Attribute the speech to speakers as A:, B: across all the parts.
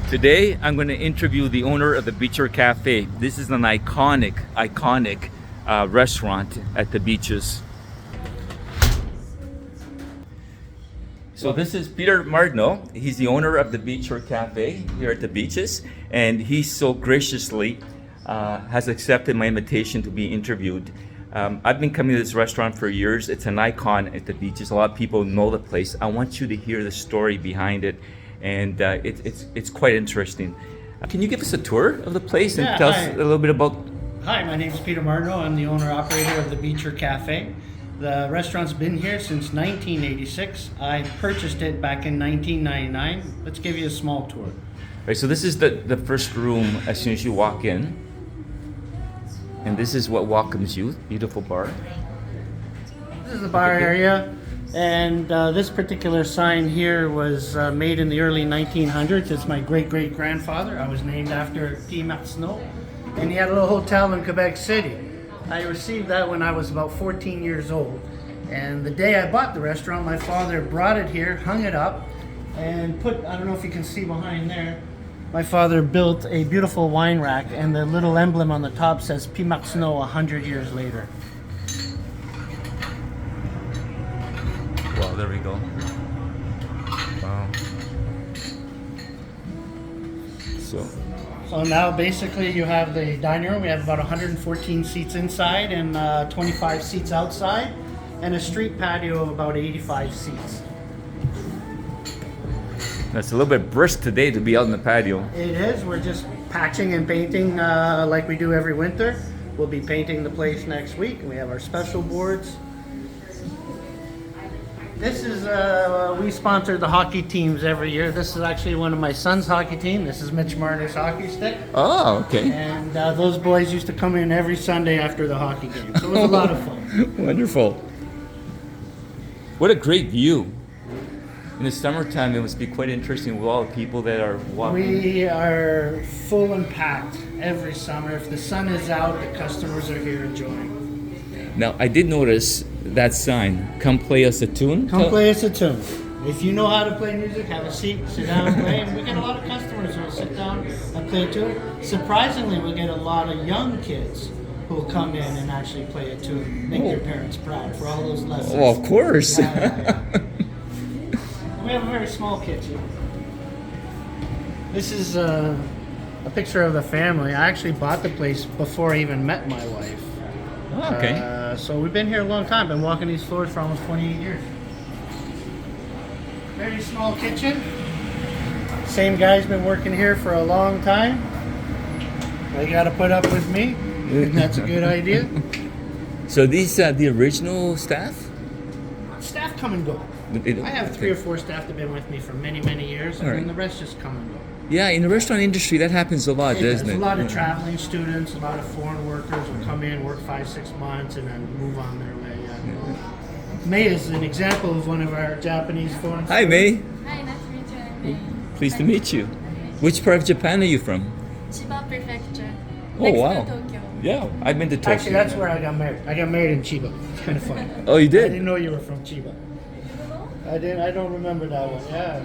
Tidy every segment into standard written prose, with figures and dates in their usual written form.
A: Today, I'm going to interview the owner of the Beacher Cafe. This is an iconic restaurant at the beaches. So this is Peter Martineau. He's the owner of the Beacher Cafe here at the beaches, and he so graciously has accepted my invitation to be interviewed. I've been coming to this restaurant for years. It's an icon at the beaches. A lot of people know the place. I want you to hear the story behind it, and it's quite interesting. Can you give us a tour of the place and tell us a little bit about?
B: Hi, my name is Peter Martineau. I'm the owner-operator of the Beacher Cafe. The restaurant's been here since 1986. I purchased it back in 1999. Let's give you a small tour.
A: Right, so this is the first room as soon as you walk in. And this is what welcomes you. Beautiful bar.
B: This is the bar area. And this particular sign here was made in the early 1900s. It's my great-great-grandfather. I was named after P. Martineau. And he had a little hotel in Quebec City. I received that when I was about 14 years old. And the day I bought the restaurant, my father brought it here, hung it up, and put, I don't know if you can see behind there, my father built a beautiful wine rack, and the little emblem on the top says P. Martineau 100 years later.
A: Wow, there we go. Wow.
B: So now basically you have the dining room. We have about 114 seats inside and 25 seats outside, and a street patio of about 85 seats.
A: It's a little bit brisk today to be out in the patio.
B: It is. We're just patching and painting like we do every winter. We'll be painting the place next week. We have our special boards. This is, we sponsor the hockey teams every year. This is actually one of my son's hockey team. This is Mitch Marner's hockey stick.
A: Oh, okay.
B: And those boys used to come in every Sunday after the hockey game. So it was a lot of fun.
A: Wonderful. What a great view. In the summertime, it must be quite interesting with all the people that are walking.
B: We are full and packed every summer. If the sun is out, the customers are here enjoying.
A: Now, I did notice that sign, come play us a tune.
B: Come play us a tune. If you know how to play music, have a seat, sit down and play. And we get a lot of customers who will sit down and play a tune. Surprisingly, we get a lot of young kids who will come in and actually play a tune, make their parents proud for all those lessons.
A: Oh, of course.
B: Yeah. We have a very small kitchen. This is a picture of the family. I actually bought the place before I even met my wife.
A: Oh, okay.
B: So we've been here a long time. Been walking these floors for almost 28 years. Very small kitchen. Same guy's been working here for a long time. They got to put up with me. That's a good idea.
A: So these the original staff?
B: Staff come and go. I have 3 or 4 staff that have been with me for many, many years, and then the rest just come and go.
A: Yeah, in the restaurant industry, that happens a lot, doesn't it?
B: There's a lot of traveling students, a lot of foreign workers will come in, work 5-6 months, and then move on their way. Yeah. May is an example of one of our Japanese foreign
A: Hi, May.
C: Hi, nice to meet you. I'm May.
A: Pleased to meet you. Which part of Japan are you from?
C: Chiba Prefecture.
A: Oh,
C: Next
A: wow.
C: to Tokyo.
A: Yeah, I've been to Tokyo.
B: Actually, that's where I got married. I got married in Chiba. It's kind of funny.
A: Oh, you
B: I
A: did?
B: didn't know you were from Chiba. I don't remember that one. Yeah.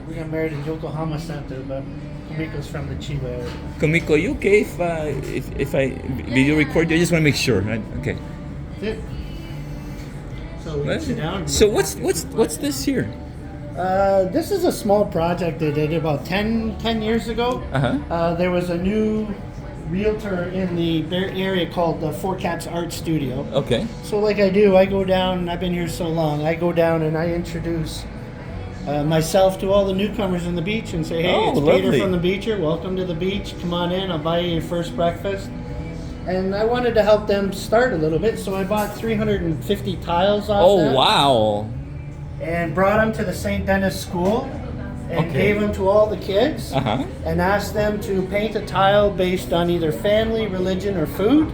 B: We got married in Yokohama Center, but Kumiko's from the Chiba area.
A: Kumiko, you okay if I video record you? I just want to make sure. Right? Okay.
B: That's it. So we can sit down.
A: So what's this here?
B: This is a small project they did about 10 years ago. There was a new realtor in the area called the Four Cats Art Studio.
A: Okay.
B: So like I do, I go down, I've been here so long, I go down and I introduce myself to all the newcomers on the beach and say, hey, it's
A: lovely.
B: Peter from the Beacher, welcome to the beach, come on in, I'll buy you your first breakfast. And I wanted to help them start a little bit, so I bought 350 tiles off them.
A: Oh, wow.
B: And brought them to the St. Denis School and gave them to all the kids and asked them to paint a tile based on either family, religion, or food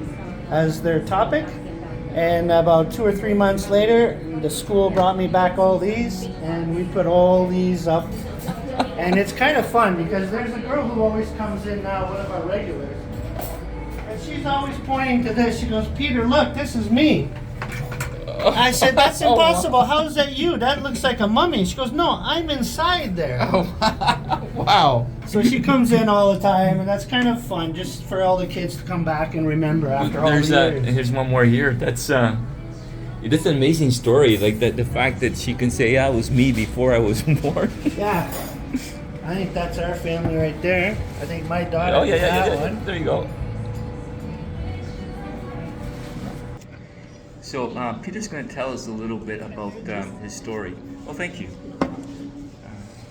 B: as their topic. And about 2 or 3 months later, the school brought me back all these, and we put all these up. And it's kind of fun because there's a girl who always comes in now, one of our regulars. And she's always pointing to this. She goes, Peter, look, this is me. I said, that's
D: Oh, wow.
B: impossible. How is that you? That looks like a mummy. She goes, no, I'm inside there.
D: Oh, wow.
B: So she comes in all the time, and that's kind of fun, just for all the kids to come back and remember after all
A: There's
B: the years.
A: here's one more here. That's an amazing story. Like the fact that she can say, "Yeah, it was me before I was born."
B: Yeah. I think that's our family right there. I think my daughter
A: Oh yeah,
B: is
A: yeah,
B: that
A: yeah, yeah.
B: one.
A: There you go. So Peter's going to tell us a little bit about his story. Oh, thank you.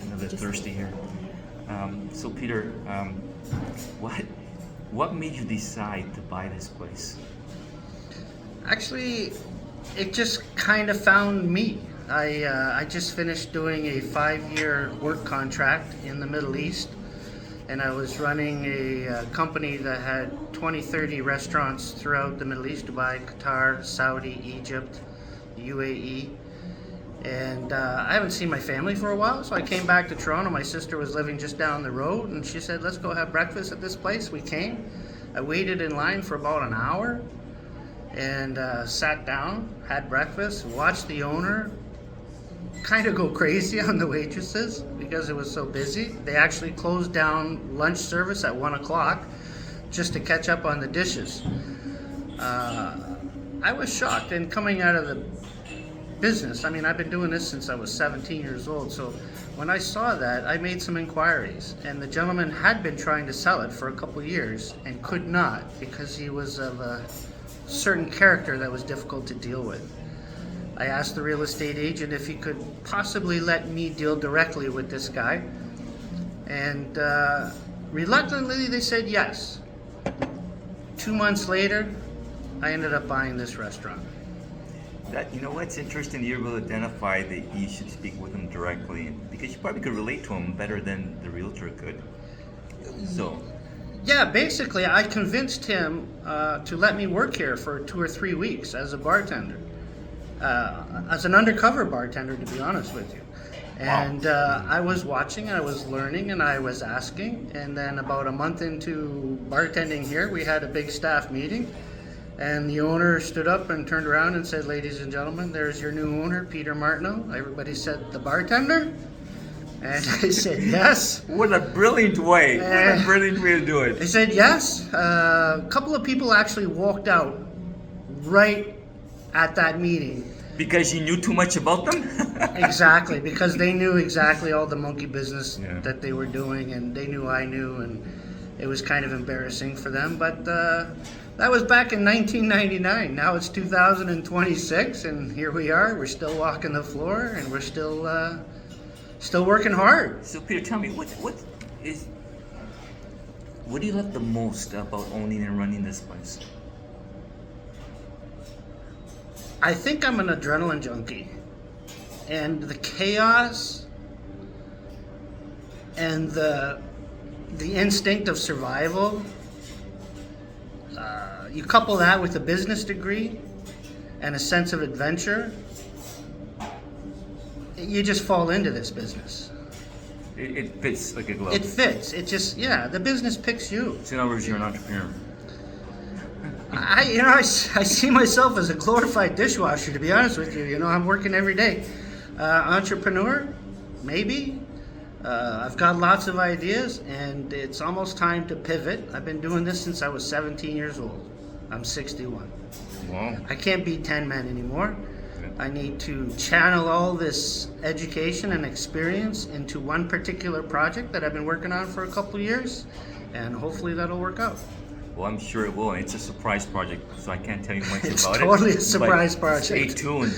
A: Another thirsty here. So Peter, what made you decide to buy this place?
B: Actually, it just kind of found me. I just finished doing a 5-year work contract in the Middle East, and I was running a company that had 20-30 restaurants throughout the Middle East: Dubai, Qatar, Saudi, Egypt, UAE. And I haven't seen my family for a while, so I came back to Toronto. My sister was living just down the road, and she said, let's go have breakfast at this place. We came. I waited in line for about an hour and sat down, had breakfast, watched the owner kind of go crazy on the waitresses because it was so busy. They actually closed down lunch service at 1 o'clock just to catch up on the dishes. I was shocked, and coming out of the business, I mean, I've been doing this since I was 17 years old, so when I saw that, I made some inquiries, and the gentleman had been trying to sell it for a couple years and could not because he was of a certain character that was difficult to deal with. I asked the real estate agent if he could possibly let me deal directly with this guy, and reluctantly they said yes. 2 months later, I ended up buying this restaurant.
A: That, you know what's interesting, you're able to identify that you should speak with him directly because you probably could relate to him better than the realtor could. So,
B: Yeah, basically, I convinced him to let me work here for 2 or 3 weeks as a bartender, as an undercover bartender, to be honest with you. And I was watching, I was learning, and I was asking. And then about a month into bartending here, we had a big staff meeting. And the owner stood up and turned around and said, ladies and gentlemen, there's your new owner, Peter Martineau. Everybody said, the bartender? And I said, yes.
A: what a brilliant way! What a brilliant way to do
B: I
A: it.
B: said, yes. A couple of people actually walked out right at that meeting.
A: Because you knew too much about them?
B: Exactly, because they knew exactly all the monkey business
A: Yeah.
B: that they were doing, and they knew I knew, and it was kind of embarrassing for them. But that was back in 1999. Now it's 2026, and here we are. We're still walking the floor, and we're still working hard.
A: So Peter, tell me, what do you love the most about owning and running this place?
B: I think I'm an adrenaline junkie, and the chaos and the instinct of survival. You couple that with a business degree and a sense of adventure, you just fall into this business.
A: It fits like a glove.
B: It fits. It just, yeah, the business picks you.
A: So in other words, you're an entrepreneur.
B: I see myself as a glorified dishwasher, to be honest with you. You know, I'm working every day. Entrepreneur, maybe. I've got lots of ideas, and it's almost time to pivot. I've been doing this since I was 17 years old. I'm 61.
A: Wow.
B: I can't be 10 men anymore. I need to channel all this education and experience into one particular project that I've been working on for a couple of years, and hopefully that'll work out.
A: Well, I'm sure it will. It's a surprise project, so I can't tell you much
B: It's
A: about it.
B: totally a surprise
A: But
B: project.
A: Stay tuned.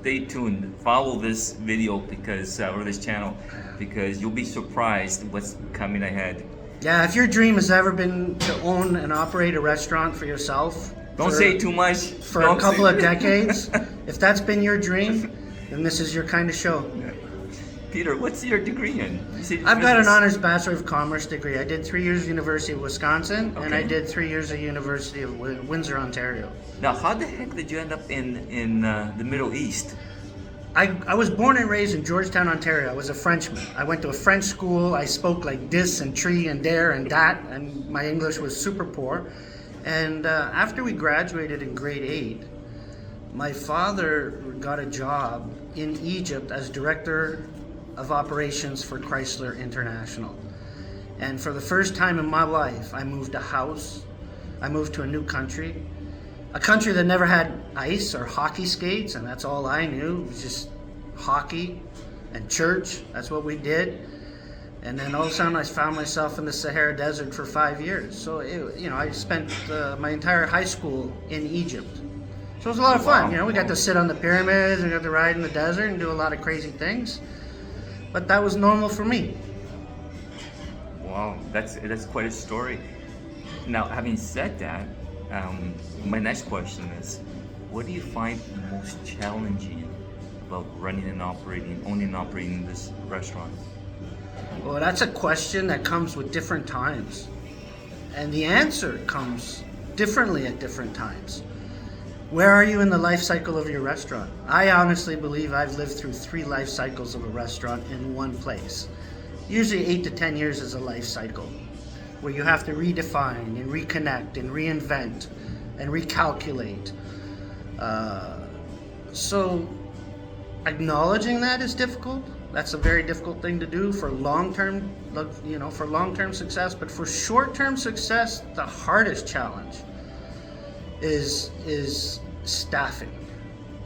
A: Stay tuned. Follow this video because, or this channel, because you'll be surprised what's coming ahead.
B: Yeah, if your dream has ever been to own and operate a restaurant for yourself,
A: Don't say too much.
B: for
A: Don't
B: a couple
A: say-
B: of decades, if that's been your dream, then this is your kind of show.
A: Peter, what's your degree in? You said
B: I've got an
A: business.
B: honors Bachelor of Commerce degree. I did 3 years University of Wisconsin, and I
A: Okay.
B: did 3 years at University of Windsor, Ontario.
A: Now, how the heck did you end up in the Middle East?
B: I was born and raised in Georgetown, Ontario. I was a Frenchman. I went to a French school. I spoke like this and tree and dare and that, and my English was super poor. And after we graduated in grade 8, My father got a job in Egypt as director of operations for Chrysler International. And for the first time in my life, I moved a house. I moved to a new country. A country that never had ice or hockey skates, and that's all I knew. It was just hockey and church. That's what we did. And then all of a sudden I found myself in the Sahara Desert for 5 years. So, I spent my entire high school in Egypt. So it was a lot of fun. We got to sit on the pyramids, we got to ride in the desert and do a lot of crazy things. But that was normal for me.
A: Wow, that's quite a story. Now, having said that, my next question is, what do you find most challenging about owning and operating this restaurant?
B: Well, that's a question that comes with different times. And the answer comes differently at different times. Where are you in the life cycle of your restaurant? I honestly believe I've lived through 3 life cycles of a restaurant in one place. Usually 8 to 10 years is a life cycle where you have to redefine and reconnect and reinvent and recalculate. So acknowledging that is difficult. That's a very difficult thing to do for long-term success. But for short-term success, the hardest challenge is staffing.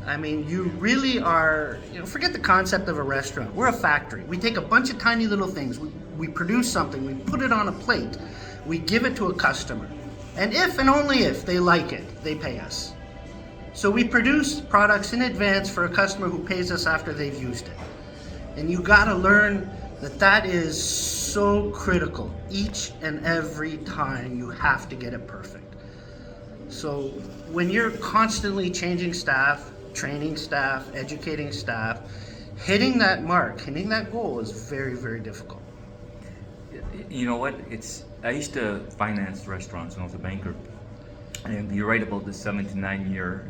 B: I mean, you really are, forget the concept of a restaurant. We're a factory. We take a bunch of tiny little things. We produce something. We put it on a plate. We give it to a customer. And if and only if they like it, they pay us. So we produce products in advance for a customer who pays us after they've used it. And you got to learn that is so critical. Each and every time you have to get it perfect. So when you're constantly changing staff, training staff, educating staff, hitting that mark, hitting that goal is very, very difficult.
A: You know what? I used to finance restaurants when I was a banker. And you're right about the 7 to 9 year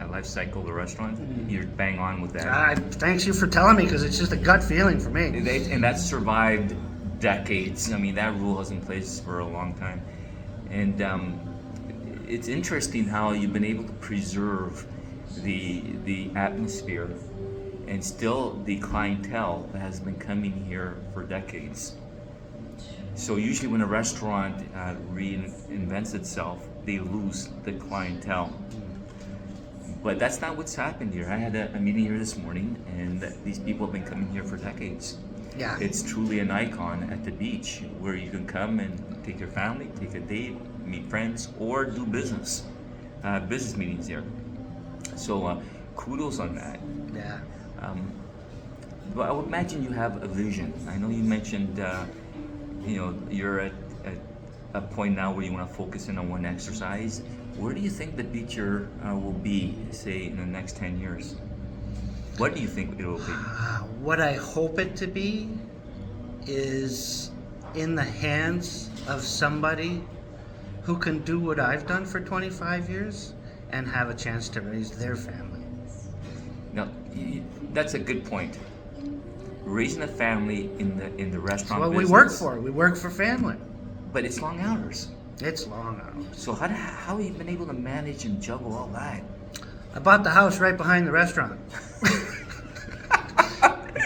A: life cycle of the restaurant. Mm-hmm. You're bang on with that.
B: Thanks you for telling me, because it's just a gut feeling for me.
A: And that's survived decades. I mean, that rule has been in place for a long time. And it's interesting how you've been able to preserve the atmosphere and still the clientele that has been coming here for decades. So usually when a restaurant reinvents itself, they lose the clientele. But that's not what's happened here. I had a meeting here this morning, and these people have been coming here for decades.
B: Yeah.
A: It's truly an icon at the beach where you can come and take your family, take a date, meet friends, or do business meetings here. So kudos on that.
B: Yeah.
A: But I would imagine you have a vision. I know you mentioned, you're at a point now where you want to focus in on one exercise. Where do you think the Beacher will be, say, in the next 10 years? What do you think it will be?
B: What I hope it to be is in the hands of somebody who can do what I've done for 25 years and have a chance to raise their family.
A: Now, that's a good point. Raising a family in the restaurant
B: That's what
A: business.
B: we work for. We work for family.
A: But it's long hours.
B: It's long hours.
A: So how have you been able to manage and juggle all that?
B: I bought the house right behind the restaurant.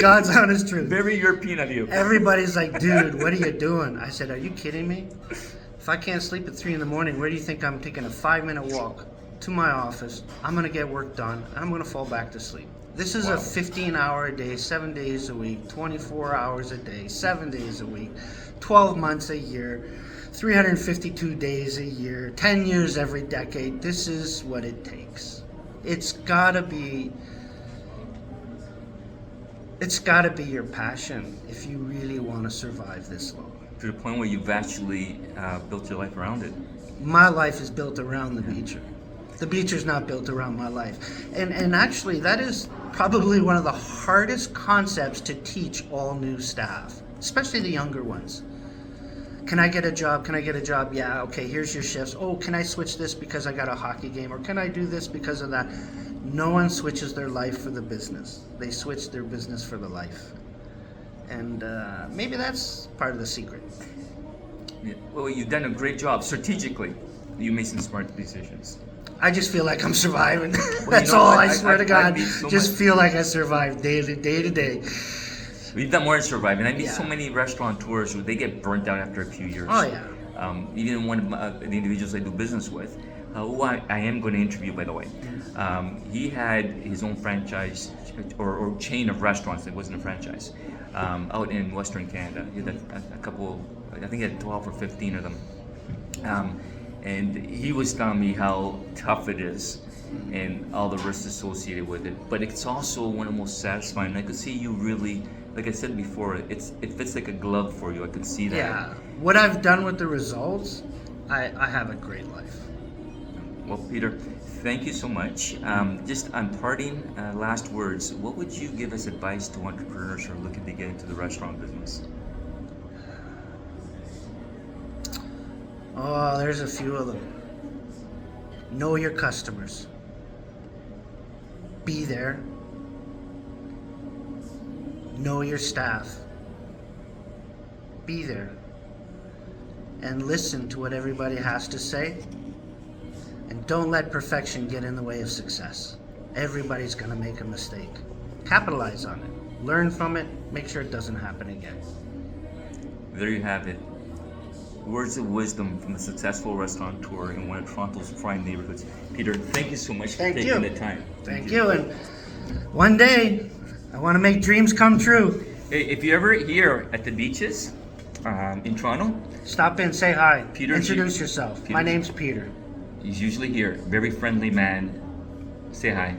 B: God's honest truth.
A: Very European of you.
B: Everybody's like, dude, what are you doing? I said, are you kidding me? If I can't sleep at 3 a.m, where do you think I'm taking a 5-minute walk to my office? I'm going to get work done, and I'm going to fall back to sleep. This is a 15-hour a day, 7 days a week, 24 hours a day, 7 days a week, 12 months a year, 352 days a year, 10 years every decade. This is what it takes. It's gotta be your passion if you really want to survive this long.
A: To the point where you've actually built your life around it.
B: My life is built around the Beacher. The Beacher's not built around my life. And actually, that is probably one of the hardest concepts to teach all new staff, especially the younger ones. Can I get a job? Can I get a job? Yeah, okay, here's your shifts. Oh, can I switch this because I got a hockey game? Or can I do this because of that? No one switches their life for the business. They switch their business for the life. And maybe that's part of the secret.
A: Yeah. Well, you've done a great job strategically. You made some smart decisions.
B: I just feel like I'm surviving.
A: you
B: That's
A: know
B: all.
A: what?
B: I swear to
A: I
B: God.
A: meet so
B: Just
A: much-
B: feel like I survive day to day.
A: We've done more than surviving. I meet so
B: Yeah.
A: many restaurateurs who they get burnt out after a few years.
B: Oh, yeah.
A: Even one of the individuals I do business with, who I am going to interview, by the way, he had his own franchise or chain of restaurants. It wasn't a franchise out in Western Canada. He had a couple. I think he had 12 or 15 of them. And he was telling me how tough it is and all the risks associated with it. But it's also one of the most satisfying. I could see you really, like I said before, it fits like a glove for you. I could see that.
B: Yeah. What I've done with the results, I have a great life.
A: Well, Peter, thank you so much. Just on parting last words, what would you give as advice to entrepreneurs who are looking to get into the restaurant business?
B: Oh, there's a few of them. Know your customers. Be there. Know your staff. Be there. And listen to what everybody has to say. And don't let perfection get in the way of success. Everybody's going to make a mistake. Capitalize on it. Learn from it. Make sure it doesn't happen again.
A: There you have it. Words of wisdom from a successful restaurateur in one of Toronto's prime neighborhoods. Peter, thank you so much for
B: Thank
A: taking
B: you.
A: the time.
B: Thank you. And one day, I want to make dreams come true.
A: Hey, if you're ever here at the beaches in Toronto,
B: Stop in, say hi.
A: Peter,
B: Introduce yourself.
A: Peter.
B: My name's Peter.
A: he's usually here. Very friendly man. Say hi.